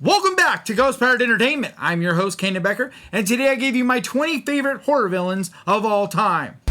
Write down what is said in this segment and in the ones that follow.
Welcome back to Ghost Powered Entertainment. I'm your host, Candyman Becker, and today I gave you my 20 favorite horror villains of all time.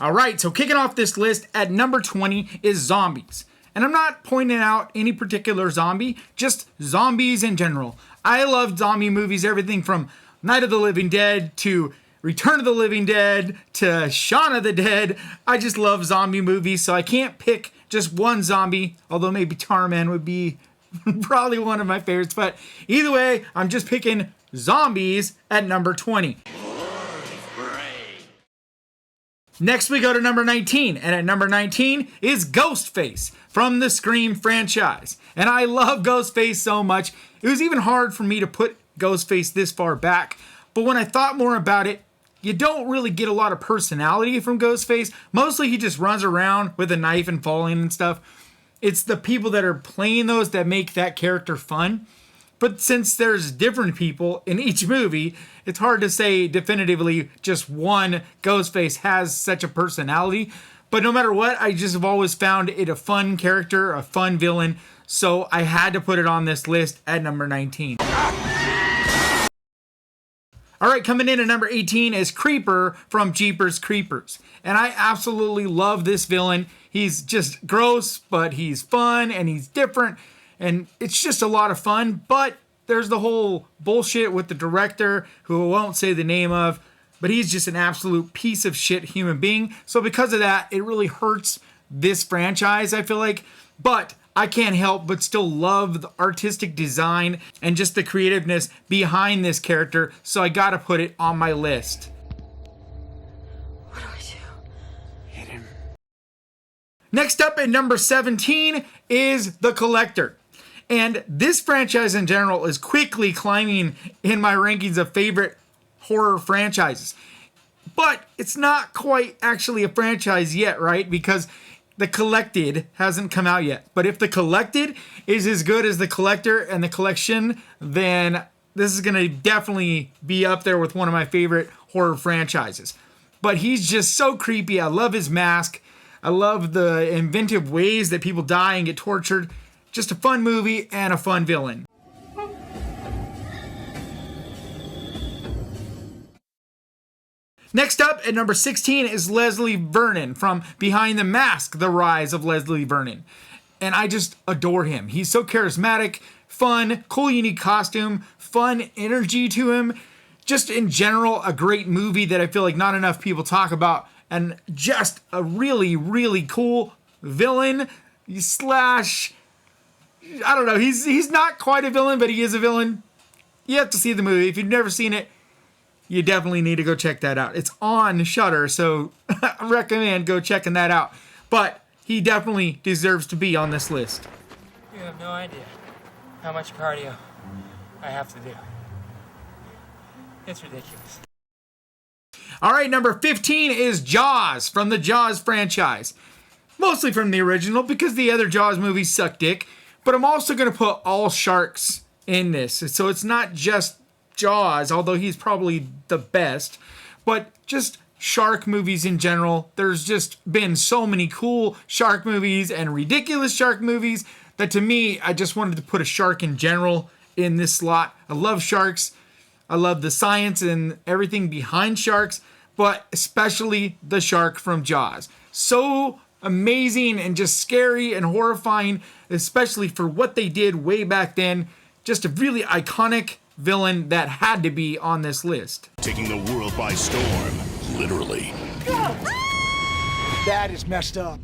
Alright, so kicking off this list at number 20 is zombies. And I'm not pointing out any particular zombie, just zombies in general. I love zombie movies, everything from Night of the Living Dead to Return of the Living Dead to Shaun of the Dead. I just love zombie movies, so I can't pick just one zombie, although maybe Tallman would be probably one of my favorites. But either way, I'm just picking zombies at number 20. Next we go to number 19, and at number 19 is Ghostface from the Scream franchise. And I love Ghostface so much, it was even hard for me to put Ghostface this far back, but when I thought more about it, you don't really get a lot of personality from Ghostface. Mostly he just runs around with a knife and falling and stuff. It's the people that are playing those that make that character fun. But since there's different people in each movie, it's hard to say definitively just one Ghostface has such a personality. But no matter what, I just have always found it a fun character, a fun villain. So I had to put it on this list at number 19. Alright, coming in at number 18 is Creeper from Jeepers Creepers. And I absolutely love this villain. He's just gross, but he's fun and he's different. And it's just a lot of fun, but there's the whole bullshit with the director, who I won't say the name of, but he's just an absolute piece of shit human being. So because of that, it really hurts this franchise, I feel like. But I can't help but still love the artistic design and just the creativeness behind this character, so I gotta put it on my list. What do I do? Hit him. Next up at number 17 is The Collector. And this franchise in general is quickly climbing in my rankings of favorite horror franchises. But it's not quite actually a franchise yet, right? Because The Collected hasn't come out yet. But if The Collected is as good as The Collector and The Collection, then this is going to definitely be up there with one of my favorite horror franchises. But he's just so creepy. I love his mask. I love the inventive ways that people die and get tortured. Just a fun movie and a fun villain. Next up at number 16 is Leslie Vernon from Behind the Mask, The Rise of Leslie Vernon. And I just adore him. He's so charismatic, fun, cool, unique costume, fun energy to him. Just in general, a great movie that I feel like not enough people talk about. And just a really, really cool villain slash... I don't know, he's not quite a villain, but he is a villain. You have to see the movie. If you've never seen it, you definitely need to go check that out. It's on Shudder, so I recommend go checking that out. But he definitely deserves to be on this list. You have no idea how much cardio I have to do. It's ridiculous. Alright, number 15 is Jaws from the Jaws franchise. Mostly from the original, because the other Jaws movies suck dick. But I'm also going to put all sharks in this. So it's not just Jaws, although he's probably the best, but just shark movies in general. There's just been so many cool shark movies and ridiculous shark movies that to me, I just wanted to put a shark in general in this slot. I love sharks. I love the science and everything behind sharks, but especially the shark from Jaws. So amazing and just scary and horrifying, especially for what they did way back then. Just a really iconic villain that had to be on this list. Taking the world by storm, literally. That is messed up.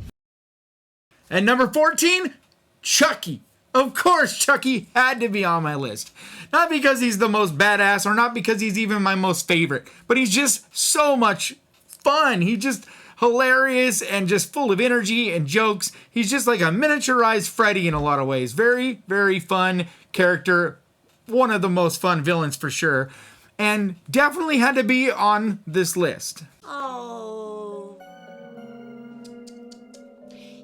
And number 14, Chucky. Of course, Chucky had to be on my list. Not because he's the most badass or not because he's even my most favorite, but he's just so much fun. He's just hilarious and just full of energy and jokes. He's just like a miniaturized Freddy in a lot of ways. Very, very fun character. One of the most fun villains for sure. And definitely had to be on this list. Oh.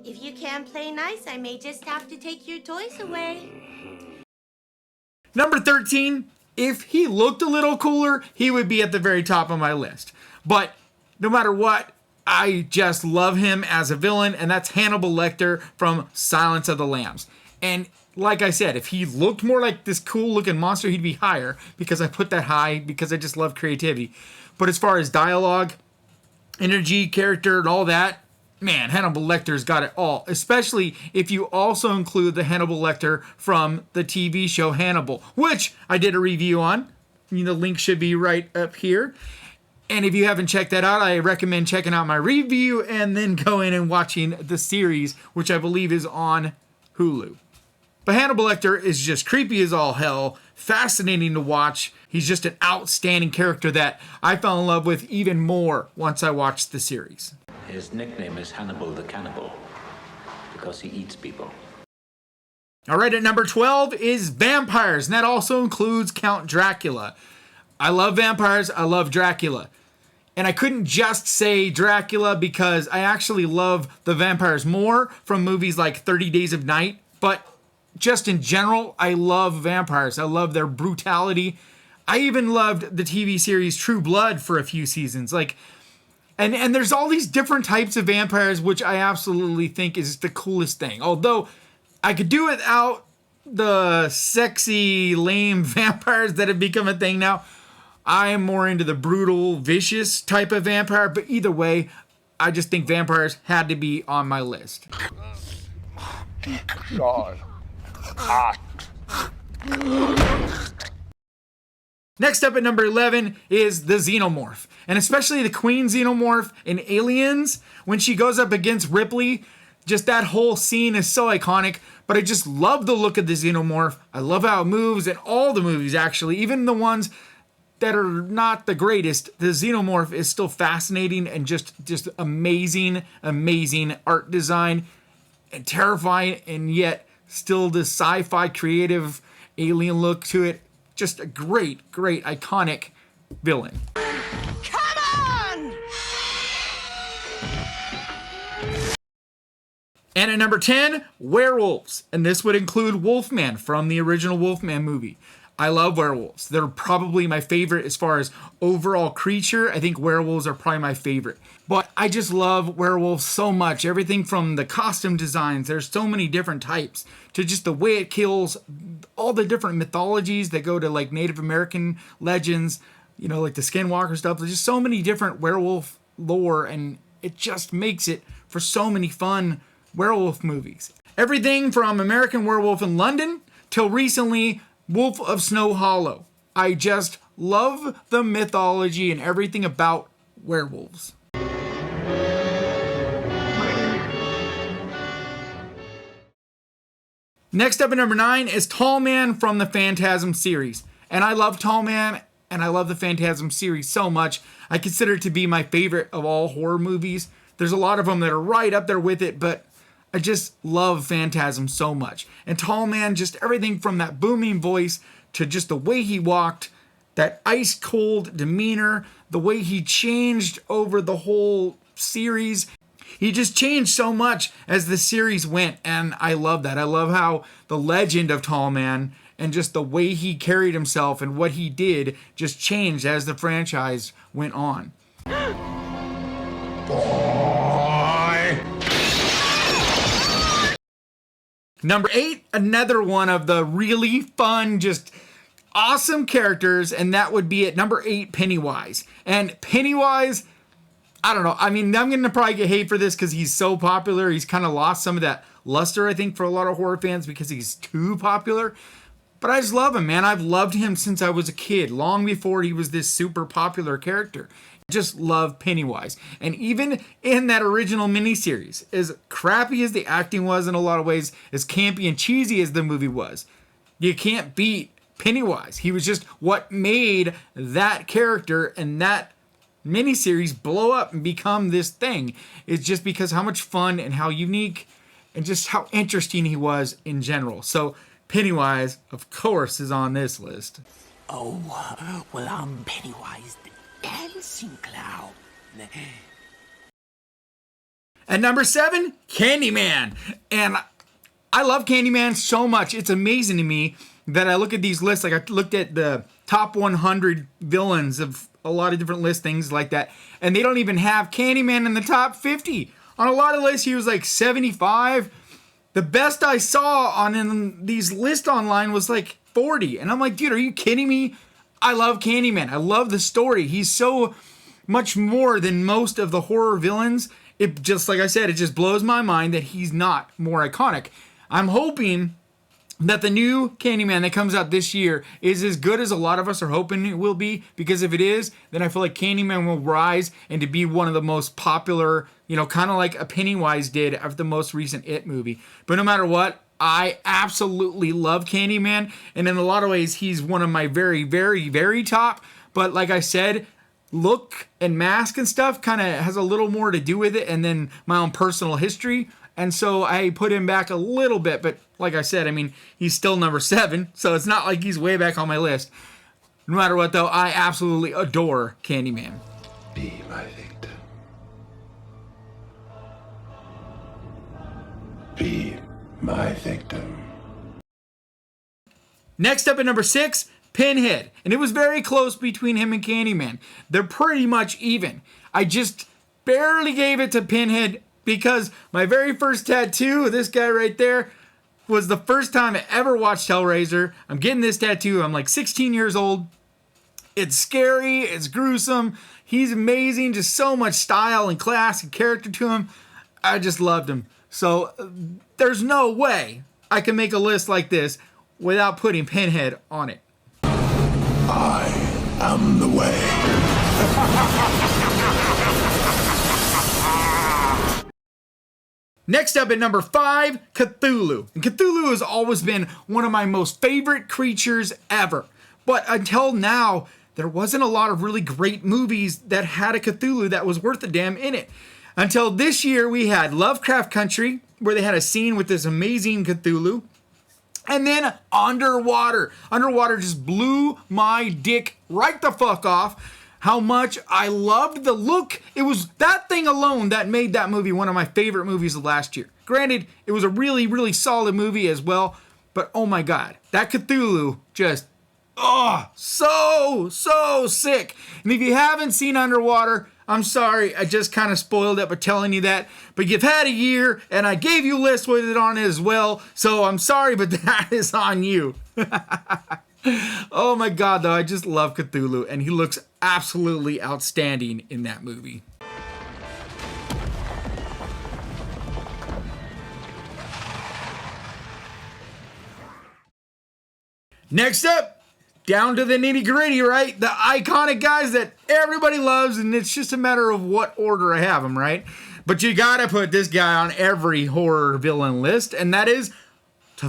If you can't play nice, I may just have to take your toys away. Number 13, if he looked a little cooler, he would be at the very top of my list. But no matter what, I just love him as a villain, and that's Hannibal Lecter from Silence of the Lambs. And like I said, if he looked more like this cool looking monster, he'd be higher, because I put that high because I just love creativity. But as far as dialogue, energy, character, and all that, man, Hannibal Lecter's got it all, especially if you also include the Hannibal Lecter from the TV show Hannibal, which I did a review on. The link should be right up here. And if you haven't checked that out, I recommend checking out my review and then going and watching the series, which I believe is on Hulu. But Hannibal Lecter is just creepy as all hell, fascinating to watch. He's just an outstanding character that I fell in love with even more once I watched the series. His nickname is Hannibal the Cannibal because he eats people. All right, at number 12 is vampires, and that also includes Count Dracula. I love vampires. I love Dracula. And I couldn't just say Dracula because I actually love the vampires more from movies like 30 Days of Night. But just in general, I love vampires. I love their brutality. I even loved the TV series True Blood for a few seasons. And there's all these different types of vampires, which I absolutely think is the coolest thing. Although I could do without the sexy, lame vampires that have become a thing now. I am more into the brutal, vicious type of vampire. But either way, I just think vampires had to be on my list. Next up at number 11 is the Xenomorph. And especially the Queen Xenomorph in Aliens, when she goes up against Ripley, just that whole scene is so iconic. But I just love the look of the Xenomorph. I love how it moves in all the movies, actually. Even the ones that are not the greatest, the Xenomorph is still fascinating and just amazing, amazing art design. And terrifying, and yet still this sci-fi creative alien look to it. Just a great, great, iconic villain. Come on! And at number 10, werewolves. And this would include Wolfman from the original Wolfman movie. I love werewolves. They're probably my favorite as far as overall creature. I think werewolves are probably my favorite. But I just love werewolves so much. Everything from the costume designs, there's so many different types, to just the way it kills, all the different mythologies that go to like Native American legends, like the Skinwalker stuff. There's just so many different werewolf lore, and it just makes it for so many fun werewolf movies. Everything from American Werewolf in London till recently Wolf of Snow Hollow. I just love the mythology and everything about werewolves. Next up at number 9 is Tallman from the Phantasm series. And I love Tallman and I love the Phantasm series so much. I consider it to be my favorite of all horror movies. There's a lot of them that are right up there with it, but I just love Phantasm so much. And Tallman, just everything from that booming voice to just the way he walked, that ice cold demeanor, the way he changed over the whole series. He just changed so much as the series went, and I love that. I love how the legend of Tallman and just the way he carried himself and what he did just changed as the franchise went on. Number 8, another one of the really fun, just awesome characters, and that would be at number 8, Pennywise. And Pennywise, I don't know. I mean, I'm going to probably get hate for this because he's so popular. He's kind of lost some of that luster, I think, for a lot of horror fans because he's too popular. But I just love him, man. I've loved him since I was a kid, long before he was this super popular character. Just love Pennywise. And even in that original miniseries, as crappy as the acting was in a lot of ways, as campy and cheesy as the movie was, you can't beat Pennywise. He was just what made that character and that miniseries blow up and become this thing. It's just because how much fun and how unique and just how interesting he was in general. So Pennywise, of course, is on this list. Oh, well, I'm Pennywise the Dancing Clown. At number 7, Candyman. And I love Candyman so much. It's amazing to me that I look at these lists. Like I looked at the top 100 villains of a lot of different lists, things like that. And they don't even have Candyman in the top 50. On a lot of lists, he was like 75. The best I saw on these lists online was like 40. And I'm like, dude, are you kidding me? I love Candyman. I love the story. He's so much more than most of the horror villains. It just, like I said, it just blows my mind that he's not more iconic. I'm hoping that the new Candyman that comes out this year is as good as a lot of us are hoping it will be, because if it is, then I feel like Candyman will rise and to be one of the most popular, kind of like a Pennywise did after the most recent It movie. But no matter what, I absolutely love Candyman, and in a lot of ways, he's one of my very, very, very top. But like I said, look and mask and stuff kind of has a little more to do with it, and then my own personal history. And so I put him back a little bit, but like I said, I mean, he's still number 7, so it's not like he's way back on my list. No matter what, though, I absolutely adore Candyman. Be my victim. Be my victim. Next up at number 6, Pinhead. And it was very close between him and Candyman. They're pretty much even. I just barely gave it to Pinhead because my very first tattoo of this guy right there was the first time I ever watched Hellraiser. I'm getting this tattoo. I'm like 16 years old. It's scary. It's gruesome. He's amazing. Just so much style and class and character to him. I just loved him. So there's no way I can make a list like this without putting Pinhead on it. I am the way. Next up at number 5, Cthulhu. And Cthulhu has always been one of my most favorite creatures ever. But until now, there wasn't a lot of really great movies that had a Cthulhu that was worth a damn in it. Until this year, we had Lovecraft Country, where they had a scene with this amazing Cthulhu. And then Underwater. Underwater just blew my dick right the fuck off. How much I loved the look. It was that thing alone that made that movie one of my favorite movies of last year. Granted, it was a really, really solid movie as well. But oh my God, that Cthulhu just, so sick. And if you haven't seen Underwater, I'm sorry, I just kind of spoiled it by telling you that. But you've had a year, and I gave you a list with it on it as well. So I'm sorry, but that is on you. Oh my God, though, I just love Cthulhu, and he looks absolutely outstanding in that movie. Next up, down to the nitty gritty, right? The iconic guys that everybody loves, and it's just a matter of what order I have them, right? But you gotta put this guy on every horror villain list, and that is,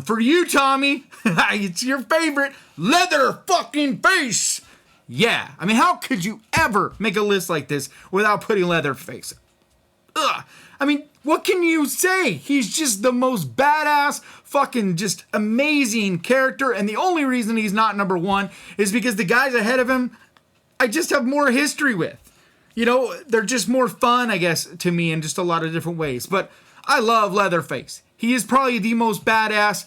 for you, Tommy, it's your favorite, Leatherface. Yeah, I mean, how could you ever make a list like this without putting Leatherface? Ugh. I mean, what can you say? He's just the most badass, fucking just amazing character, and the only reason he's not number 1 is because the guys ahead of him, I just have more history with. They're just more fun, I guess, to me in just a lot of different ways. But I love Leatherface. He is probably the most badass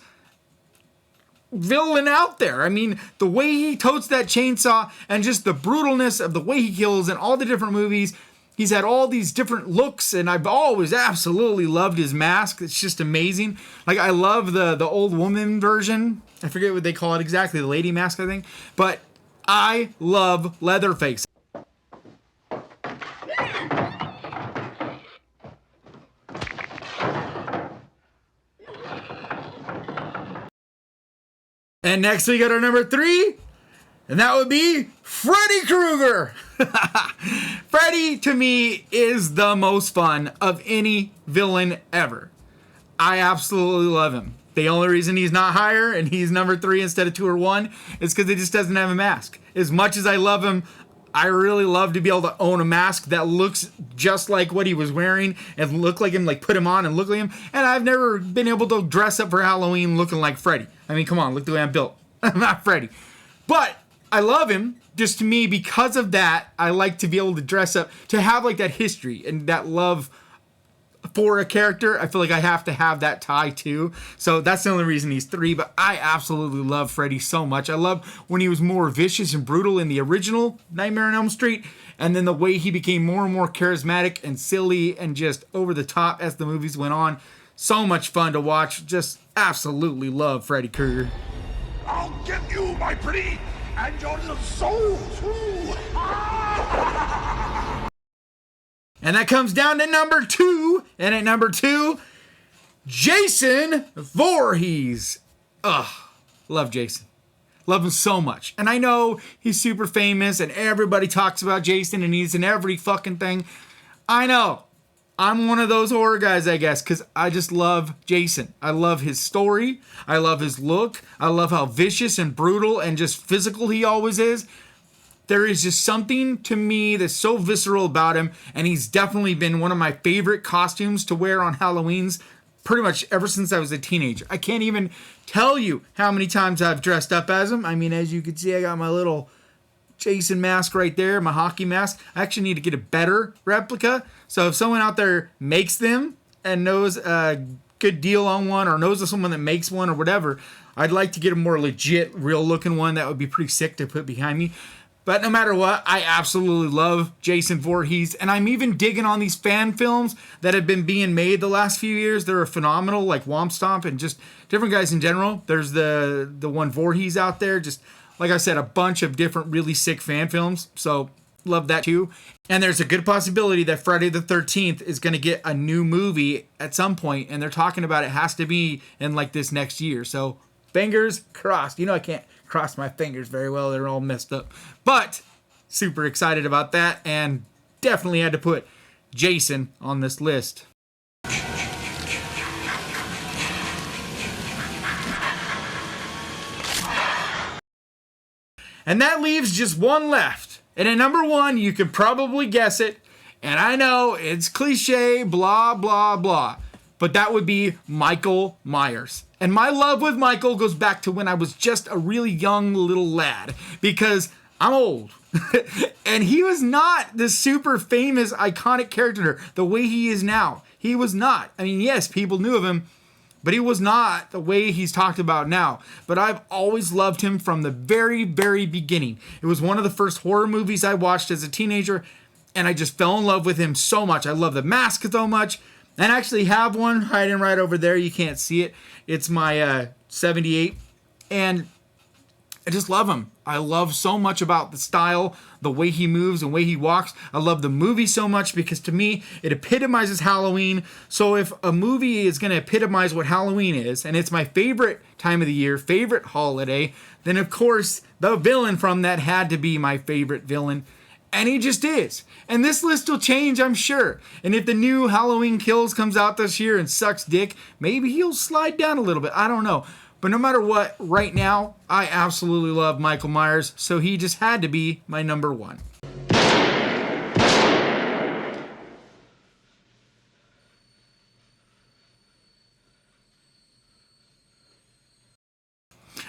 villain out there. I mean, the way he totes that chainsaw and just the brutalness of the way he kills in all the different movies. He's had all these different looks, and I've always absolutely loved his mask. It's just amazing. Like, I love the old woman version. I forget what they call it exactly, the lady mask, I think. But I love Leatherface. And next we got our number 3, and that would be Freddy Krueger. Freddy, to me, is the most fun of any villain ever. I absolutely love him. The only reason he's not higher and he's number 3 instead of 2 or 1 is because he just doesn't have a mask. As much as I love him, I really love to be able to own a mask that looks just like what he was wearing and look like him, like put him on and look like him. And I've never been able to dress up for Halloween looking like Freddy. I mean, come on, look the way I'm built. I'm not Freddy. But I love him. Just to me, because of that, I like to be able to dress up, to have like that history and that love for a character. I feel like I have to have that tie too. So that's the only reason he's 3. But I absolutely love Freddy so much. I love when he was more vicious and brutal in the original Nightmare on Elm Street. And then the way he became more and more charismatic and silly and just over the top as the movies went on. So much fun to watch. Just absolutely love Freddy Krueger. I'll get you, my pretty, and your little soul, too. And that comes down to number 2. And at number 2, Jason Voorhees. Ugh, love Jason. Love him so much. And I know he's super famous and everybody talks about Jason and he's in every fucking thing. I know. I'm one of those horror guys, I guess, because I just love Jason. I love his story. I love his look. I love how vicious and brutal and just physical he always is. There is just something to me that's so visceral about him, and he's definitely been one of my favorite costumes to wear on Halloween's pretty much ever since I was a teenager. I can't even tell you how many times I've dressed up as him. I mean, as you can see, I got my little Jason mask right there, my hockey mask. I actually need to get a better replica. So if someone out there makes them and knows a good deal on one or knows of someone that makes one or whatever, I'd like to get a more legit, real looking one. That would be pretty sick to put behind me. But no matter what, I absolutely love Jason Voorhees. And I'm even digging on these fan films that have been being made the last few years. They're phenomenal, like Womp Stomp and just different guys in general. There's the one Voorhees out there. Just, like I said, a bunch of different really sick fan films. So love that too. And there's a good possibility that Friday the 13th is going to get a new movie at some point. And they're talking about it has to be in like this next year. So fingers crossed. You know I can't cross my fingers very well. They're all messed up. But super excited about that and definitely had to put Jason on this list. And that leaves just one left. And at number 1, you can probably guess it. And I know it's cliche, blah, blah, blah. But that would be Michael Myers. And my love with Michael goes back to when I was just a really young little lad. Because I'm old. And he was not this super famous, iconic character the way he is now. He was not. I mean, yes, people knew of him. But he was not the way he's talked about now. But I've always loved him from the very, very beginning. It was one of the first horror movies I watched as a teenager. And I just fell in love with him so much. I love the mask so much. And I actually have one hiding right over there. You can't see it. It's my 78. And I just love him. I love so much about the style, the way he moves and the way he walks. I love the movie so much because to me, it epitomizes Halloween. So if a movie is going to epitomize what Halloween is, and it's my favorite time of the year, favorite holiday, then of course the villain from that had to be my favorite villain. And he just is. And this list will change, I'm sure. And if the new Halloween Kills comes out this year and sucks dick, maybe he'll slide down a little bit. I don't know. But no matter what, right now, I absolutely love Michael Myers. So he just had to be my number 1.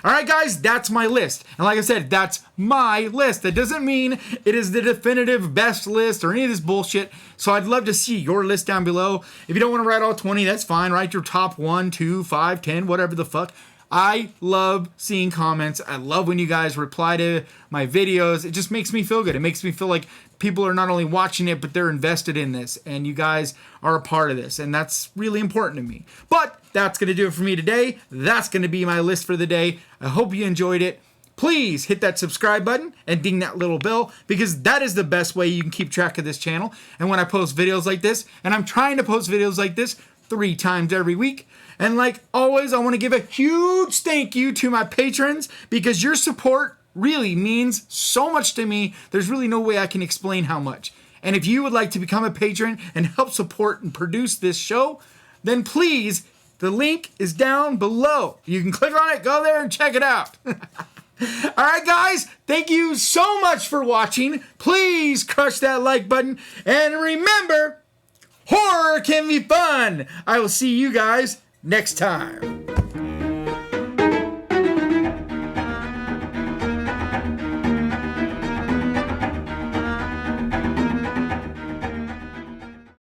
All right, guys, that's my list. And like I said, that's my list. That doesn't mean it is the definitive best list or any of this bullshit. So I'd love to see your list down below. If you don't want to write all 20, that's fine. Write your top 1, 2, 5, 10, whatever the fuck. I love seeing comments. I love when you guys reply to my videos. It just makes me feel good. It makes me feel like people are not only watching it, but they're invested in this. And you guys are a part of this. And that's really important to me. But that's going to do it for me today. That's going to be my list for the day. I hope you enjoyed it. Please hit that subscribe button and ding that little bell because that is the best way you can keep track of this channel. And when I post videos like this, and I'm trying to post videos like this 3 times every week. And like always, I want to give a huge thank you to my patrons because your support really means so much to me. There's really no way I can explain how much. And if you would like to become a patron and help support and produce this show, then please, the link is down below. You can click on it, go there and check it out. All right, guys, thank you so much for watching. Please crush that like button. And remember, horror can be fun. I will see you guys next time.